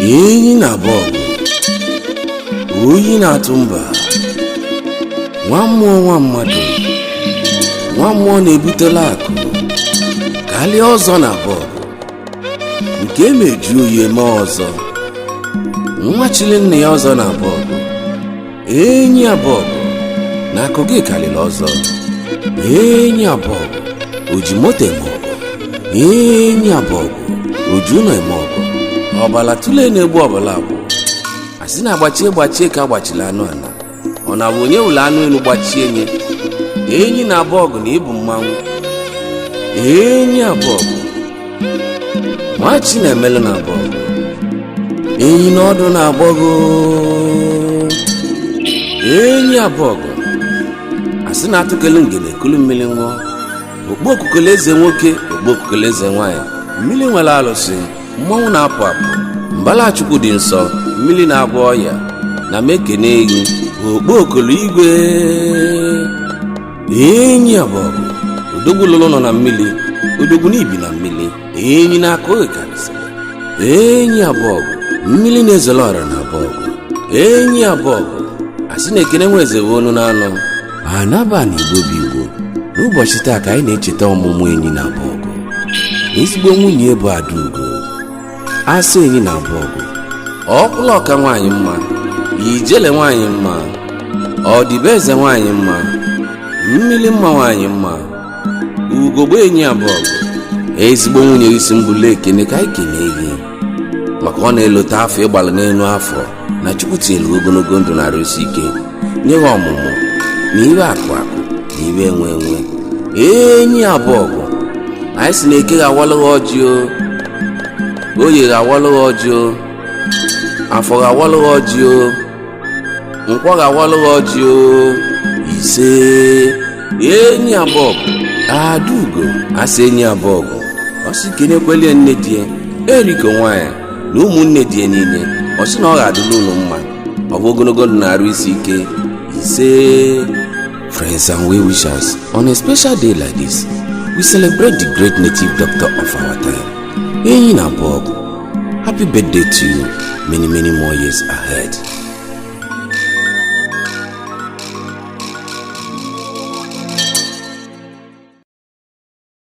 Enyi na Abogwu, oyi na-atụ mba, nwa mmụọ nwa mmadụ, nwa mmụọ na-ebutela akụ, karịa ọzọ na Abogwu, nke emeju oyi eme ọzọ, nwa chili nne ya ọzọ na Abogwu, enyi Abogwu, na akụ gị karịrị ọzọ, enyi Abogwu, oji moto eme ọgụ, enyi Abogwu, oji ụlọ eme ọgụ, ọbala tụle na-egbu ọbala abụ, asị na-agbachie ka agbachila anụ ana, ọ na-abụ onye wụlụ anụ elu gbachie nye, enyi na Abogwu na ịbụ mmanwụ, enyi Abogwu, nwachi na-emelụ na Abogwu, enyi na ọdụ na Abogwu, enyi Abogwu, asị na-atụkelu ngene kulu mmiri nwụọ, okpu okukele eze nwoke, okpu okukele eze nwanyị, mmiri nwere alụsị, mmanwụ na-apụ apụ, mbala chukwu dị nsọ, mmiri na-abụ ọya, na mekene egwu, okpu okolo igwe, enyi Abogwu, odogwu lụlụ nọ na mmiri, odogwu n'ibi na mmiri, enyi na-akụghị karịsịrị, enyi Abogwu, mmiri na-ezele ọra na Abogwu, enyi Abogwu, asị na-ekene nwe eze onu na-anọ, anaba na igbo bụ igbo. N'ụbọchị taa ka anyị na-echeta ọmụmụ enyi na Abogwu, ezigbo nwunye bụ Adaugo, asị enyi na Abogwu, ọkụlọka nwaanyị mma, ijele nwaanyị mma, ọdịbeze nwaanyị mma, mmiri mma nwaanyị mma, ugogbe enyi Abogwu, ezigbo nwunye isi mbụla ekene ka anyị kene gị maka ọ na-elote afọ ịgbalị n'elu afọ, na Chukwu tinyere ogologo ndụ na arụsị ike nye ha ọmụmụ na iwe akụ akụ na iwe enwe enwe. Enyi Abogwu, anyị si na eke ga-awalụghị ọjị o, oye ga-awalụghị ọjị o, afọ ga-awalụghị ọjị o, nkwọ ga-awalụghị ọjị o, ise. Enyi Abogwu, Adaugo, asị enyi Abogwu, ọ sị kenekwelie nne die eriko nwaanyị na ụmụnne die niile, ọ sị na ọ ga-adịla unu mma, ọ bụ ogologo ndụ na-arụ isi ike, ise. Friends and well-wishers, on a special day like this, we celebrate the great native doctor of our time, Enyi Abogwu. Happy birthday to you, many more years ahead.